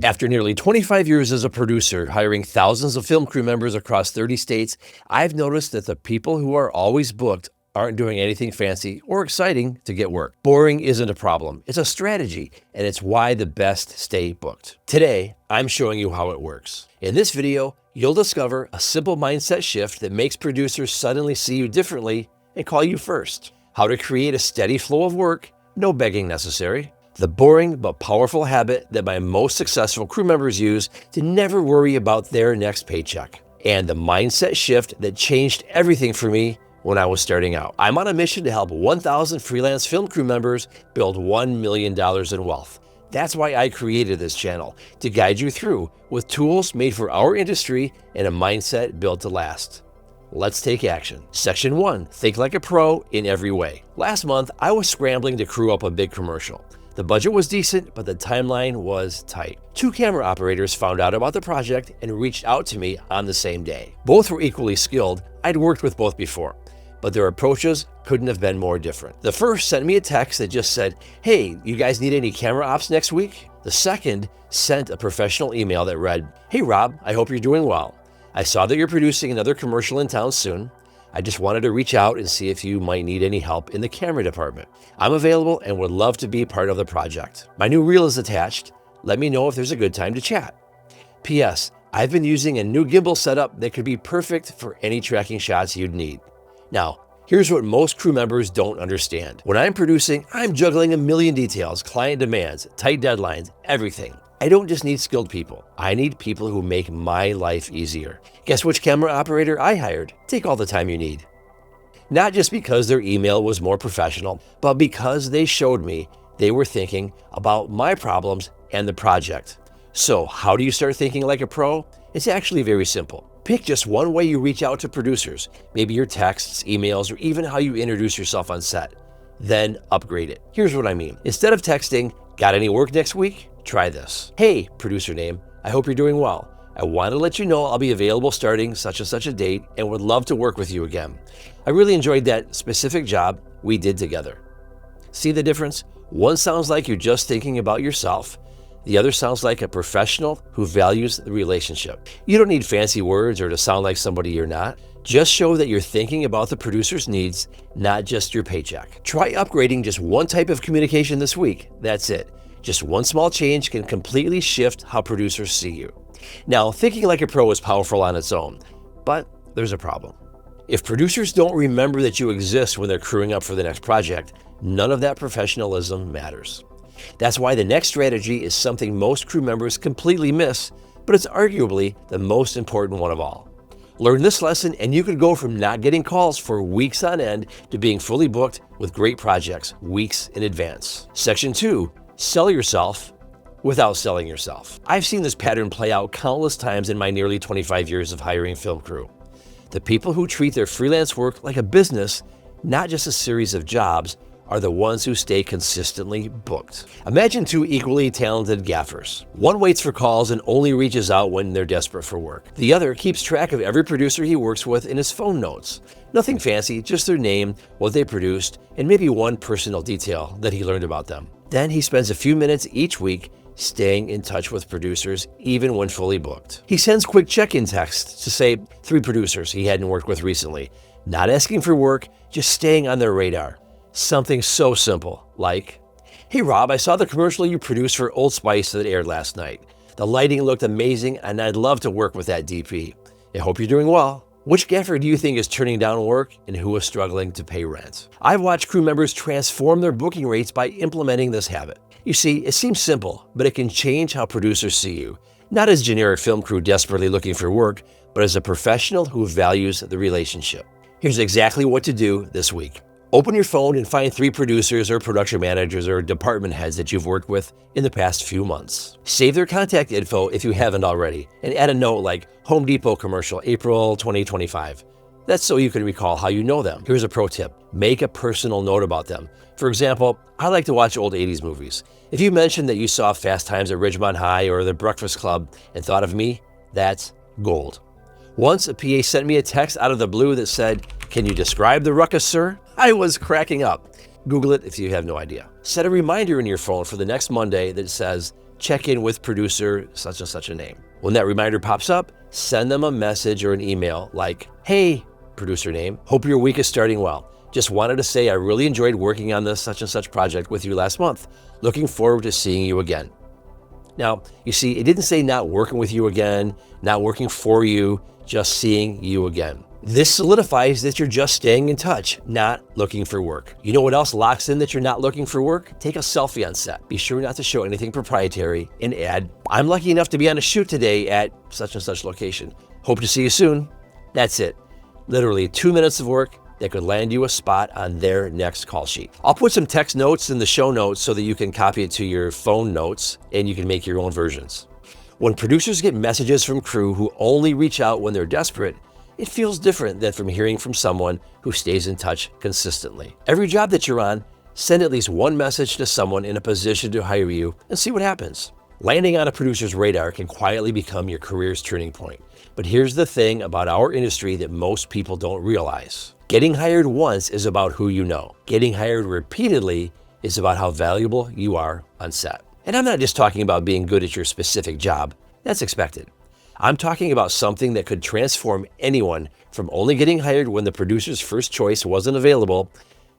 After nearly 25 years as a producer, hiring thousands of film crew members across 30 states, I've noticed that the people who are always booked aren't doing anything fancy or exciting to get work. Boring isn't a problem, it's a strategy, and it's why the best stay booked. Today, I'm showing you how it works. In this video, you'll discover a simple mindset shift that makes producers suddenly see you differently and call you first. How to create a steady flow of work, no begging necessary. The boring but powerful habit that my most successful crew members use to never worry about their next paycheck. And the mindset shift that changed everything for me when I was starting out. I'm on a mission to help 1,000 freelance film crew members build $1 million in wealth. That's why I created this channel, to guide you through with tools made for our industry and a mindset built to last. Let's take action. Section 1, think like a pro in every way. Last month, I was scrambling to crew up a big commercial. The budget was decent, but the timeline was tight. 2 camera operators found out about the project and reached out to me on the same day. Both were equally skilled. I'd worked with both before, but their approaches couldn't have been more different. The first sent me a text that just said, "Hey, you guys need any camera ops next week?" The second sent a professional email that read, "Hey Rob, I hope you're doing well. I saw that you're producing another commercial in town soon. I just wanted to reach out and see if you might need any help in the camera department. I'm available and would love to be part of the project. My new reel is attached. Let me know if there's a good time to chat. P.S. I've been using a new gimbal setup that could be perfect for any tracking shots you'd need." Now, here's what most crew members don't understand. When I'm producing, I'm juggling a million details, client demands, tight deadlines, everything. I don't just need skilled people. I need people who make my life easier. Guess which camera operator I hired? Take all the time you need. Not just because their email was more professional, but because they showed me they were thinking about my problems and the project. So how do you start thinking like a pro? It's actually very simple. Pick just one way you reach out to producers, maybe your texts, emails, or even how you introduce yourself on set. Then upgrade it. Here's what I mean. Instead of texting, "Got any work next week?" Try this. "Hey, producer name, I hope you're doing well. I want to let you know I'll be available starting such and such a date and would love to work with you again. I really enjoyed that specific job we did together." See the difference? One sounds like you're just thinking about yourself. The other sounds like a professional who values the relationship. You don't need fancy words or to sound like somebody you're not. Just show that you're thinking about the producer's needs, not just your paycheck. Try upgrading just one type of communication this week. That's it. Just one small change can completely shift how producers see you. Now, thinking like a pro is powerful on its own, but there's a problem. If producers don't remember that you exist when they're crewing up for the next project, none of that professionalism matters. That's why the next strategy is something most crew members completely miss, but it's arguably the most important one of all. Learn this lesson and you could go from not getting calls for weeks on end to being fully booked with great projects weeks in advance. Section 2, sell yourself without selling yourself. I've seen this pattern play out countless times in my nearly 25 years of hiring film crew. The people who treat their freelance work like a business, not just a series of jobs, are the ones who stay consistently booked. Imagine 2 equally talented gaffers. One waits for calls and only reaches out when they're desperate for work. The other keeps track of every producer he works with in his phone notes. Nothing fancy, just their name, what they produced, and maybe one personal detail that he learned about them. Then he spends a few minutes each week staying in touch with producers even when fully booked. He sends quick check-in texts to say 3 producers he hadn't worked with recently, not asking for work, just staying on their radar. Something so simple like, "Hey Rob, I saw the commercial you produced for Old Spice that aired last night. The lighting looked amazing and I'd love to work with that DP. I hope you're doing well. Which gaffer do you think is turning down work and who is struggling to pay rent?" I've watched crew members transform their booking rates by implementing this habit. You see, it seems simple, but it can change how producers see you. Not as generic film crew desperately looking for work, but as a professional who values the relationship. Here's exactly what to do this week. Open your phone and find 3 producers or production managers or department heads that you've worked with in the past few months. Save their contact info if you haven't already, and add a note like Home Depot commercial, April 2025. That's so you can recall how you know them. Here's a pro tip. Make a personal note about them. For example, I like to watch old 80s movies. If you mention that you saw Fast Times at Ridgemont High or The Breakfast Club and thought of me, that's gold. Once a PA sent me a text out of the blue that said, "Can you describe the ruckus, sir?" I was cracking up. Google it if you have no idea. Set a reminder in your phone for the next Monday that says, check in with producer such and such a name. When that reminder pops up, send them a message or an email like, hey, producer name, hope your week is starting well. Just wanted to say I really enjoyed working on this such and such project with you last month. Looking forward to seeing you again. Now, you see, it didn't say not working with you again, not working for you, just seeing you again. This solidifies that you're just staying in touch, not looking for work. You know what else locks in that you're not looking for work? Take a selfie on set. Be sure not to show anything proprietary and add, I'm lucky enough to be on a shoot today at such and such location. Hope to see you soon. That's it. Literally 2 minutes of work that could land you a spot on their next call sheet. I'll put some text notes in the show notes so that you can copy it to your phone notes and you can make your own versions. When producers get messages from crew who only reach out when they're desperate, it feels different than from hearing from someone who stays in touch consistently. Every job that you're on, send at least one message to someone in a position to hire you and see what happens. Landing on a producer's radar can quietly become your career's turning point. But here's the thing about our industry that most people don't realize. Getting hired once is about who you know. Getting hired repeatedly is about how valuable you are on set. And I'm not just talking about being good at your specific job. That's expected. I'm talking about something that could transform anyone from only getting hired when the producer's first choice wasn't available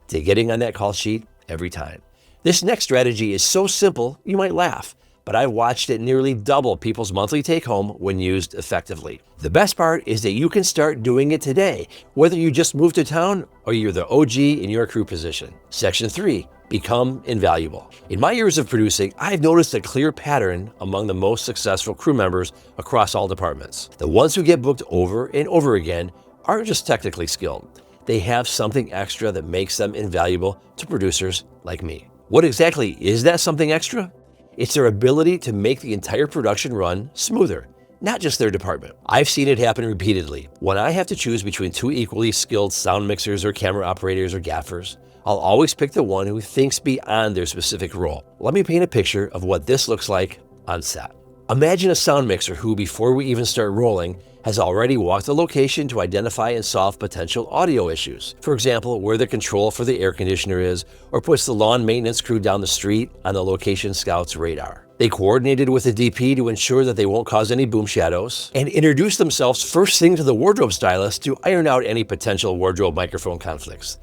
to getting on that call sheet every time. This next strategy is so simple, you might laugh, but I've watched it nearly double people's monthly take-home when used effectively. The best part is that you can start doing it today, whether you just moved to town or you're the OG in your crew position. Section 3, become invaluable. In my years of producing, I've noticed a clear pattern among the most successful crew members across all departments. The ones who get booked over and over again aren't just technically skilled. They have something extra that makes them invaluable to producers like me. What exactly is that something extra? It's their ability to make the entire production run smoother, not just their department. I've seen it happen repeatedly. When I have to choose between two equally skilled sound mixers or camera operators or gaffers, I'll always pick the one who thinks beyond their specific role. Let me paint a picture of what this looks like on set. Imagine a sound mixer who, before we even start rolling, has already walked the location to identify and solve potential audio issues. For example, where the control for the air conditioner is, or puts the lawn maintenance crew down the street on the location scout's radar. They coordinated with the DP to ensure that they won't cause any boom shadows, and introduced themselves first thing to the wardrobe stylist to iron out any potential wardrobe microphone conflicts.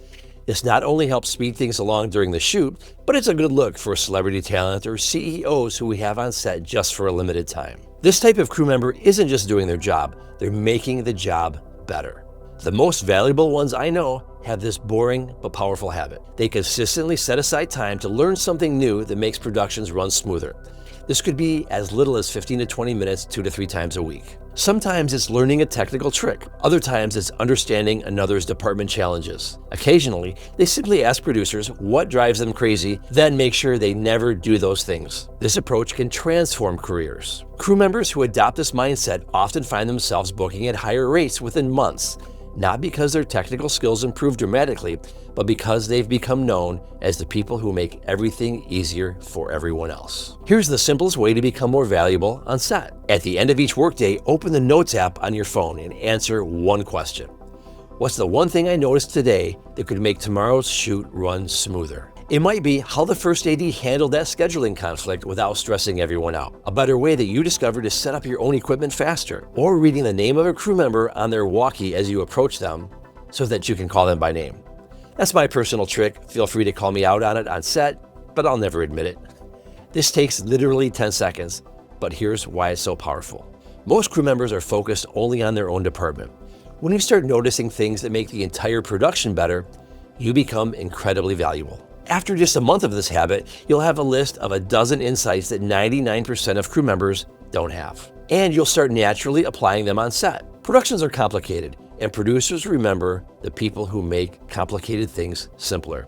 This not only helps speed things along during the shoot, but it's a good look for celebrity talent or CEOs who we have on set just for a limited time. This type of crew member isn't just doing their job, they're making the job better. The most valuable ones I know have this boring but powerful habit. They consistently set aside time to learn something new that makes productions run smoother. This could be as little as 15 to 20 minutes 2 to 3 times a week. Sometimes it's learning a technical trick. Other times it's understanding another's department challenges. Occasionally, they simply ask producers what drives them crazy, then make sure they never do those things. This approach can transform careers. Crew members who adopt this mindset often find themselves booking at higher rates within months, not because their technical skills improve dramatically, but because they've become known as the people who make everything easier for everyone else. Here's the simplest way to become more valuable on set. At the end of each workday, open the Notes app on your phone and answer one question. What's the one thing I noticed today that could make tomorrow's shoot run smoother? It might be how the first AD handled that scheduling conflict without stressing everyone out. A better way that you discovered to set up your own equipment faster, or reading the name of a crew member on their walkie as you approach them so that you can call them by name. That's my personal trick. Feel free to call me out on it on set, but I'll never admit it. This takes literally 10 seconds, but here's why it's so powerful. Most crew members are focused only on their own department. When you start noticing things that make the entire production better, you become incredibly valuable. After just a month of this habit, you'll have a list of a dozen insights that 99% of crew members don't have. And you'll start naturally applying them on set. Productions are complicated, and producers remember the people who make complicated things simpler.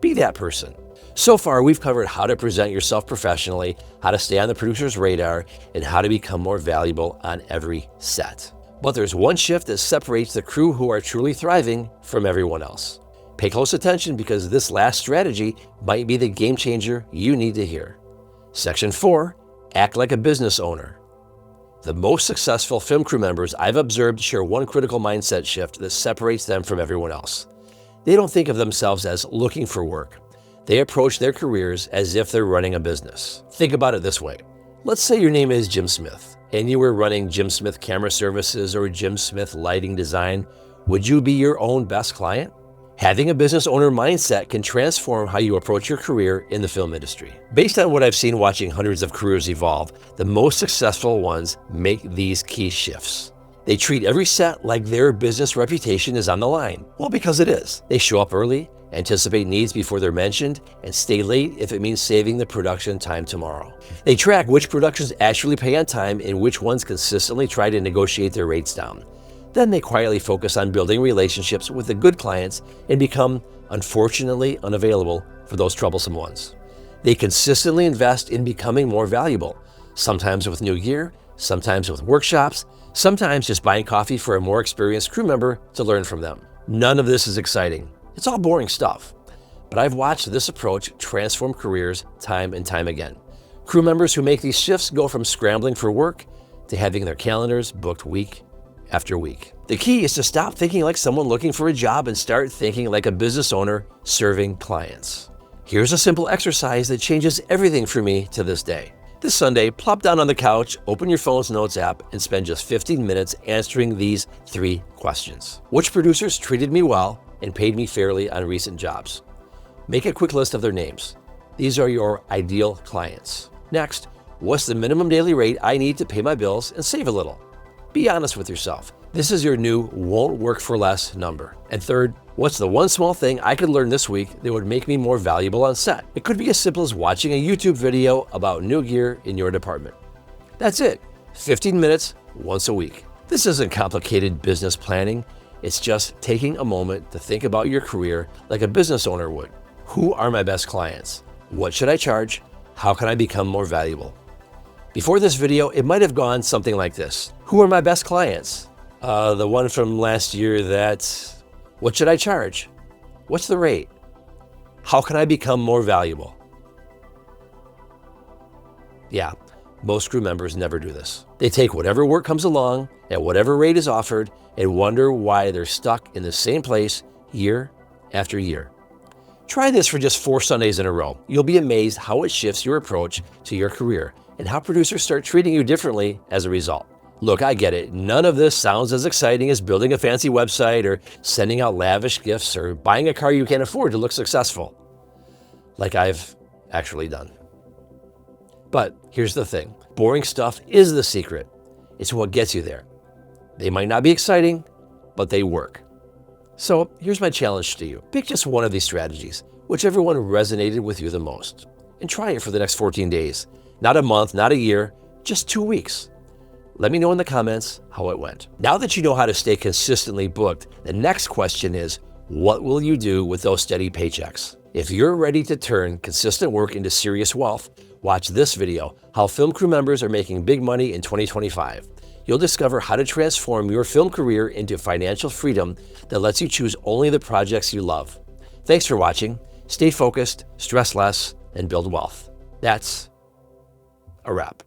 Be that person. So far, we've covered how to present yourself professionally, how to stay on the producer's radar, and how to become more valuable on every set. But there's one shift that separates the crew who are truly thriving from everyone else. Pay close attention because this last strategy might be the game changer you need to hear. Section 4, act like a business owner. The most successful film crew members I've observed share one critical mindset shift that separates them from everyone else. They don't think of themselves as looking for work. They approach their careers as if they're running a business. Think about it this way. Let's say your name is Jim Smith, and you were running Jim Smith Camera Services or Jim Smith Lighting Design. Would you be your own best client? Having a business owner mindset can transform how you approach your career in the film industry. Based on what I've seen watching hundreds of careers evolve, the most successful ones make these key shifts. They treat every set like their business reputation is on the line. Well, because it is. They show up early, anticipate needs before they're mentioned, and stay late if it means saving the production time tomorrow. They track which productions actually pay on time and which ones consistently try to negotiate their rates down. Then they quietly focus on building relationships with the good clients and become, unfortunately, unavailable for those troublesome ones. They consistently invest in becoming more valuable, sometimes with new gear, sometimes with workshops, sometimes just buying coffee for a more experienced crew member to learn from them. None of this is exciting. It's all boring stuff. But I've watched this approach transform careers time and time again. Crew members who make these shifts go from scrambling for work to having their calendars booked week after week. The key is to stop thinking like someone looking for a job and start thinking like a business owner serving clients. Here's a simple exercise that changes everything for me to this day. This Sunday, plop down on the couch, open your phone's notes app, and spend just 15 minutes answering these 3 questions. Which producers treated me well and paid me fairly on recent jobs? Make a quick list of their names. These are your ideal clients. Next, what's the minimum daily rate I need to pay my bills and save a little? Be honest with yourself. This is your new won't work for less number. And third, what's the one small thing I could learn this week that would make me more valuable on set? It could be as simple as watching a YouTube video about new gear in your department. That's it. 15 minutes once a week. This isn't complicated business planning. It's just taking a moment to think about your career like a business owner would. Who are my best clients? What should I charge? How can I become more valuable? Before this video, it might have gone something like this. Who are my best clients? The one from last year that, what should I charge? What's the rate? How can I become more valuable? Yeah, most crew members never do this. They take whatever work comes along at whatever rate is offered and wonder why they're stuck in the same place year after year. Try this for just 4 Sundays in a row. You'll be amazed how it shifts your approach to your career and how producers start treating you differently as a result. Look, I get it. None of this sounds as exciting as building a fancy website or sending out lavish gifts or buying a car you can't afford to look successful, like I've actually done. But here's the thing. Boring stuff is the secret. It's what gets you there. They might not be exciting, but they work. So here's my challenge to you. Pick just one of these strategies, whichever one resonated with you the most, and try it for the next 14 days. Not a month, not a year, just 2 weeks. Let me know in the comments how it went. Now that you know how to stay consistently booked, the next question is, what will you do with those steady paychecks? If you're ready to turn consistent work into serious wealth, watch this video, How Film Crew Members Are Making Big Money in 2025. You'll discover how to transform your film career into financial freedom that lets you choose only the projects you love. Thanks for watching. Stay focused, stress less, and build wealth. That's a wrap.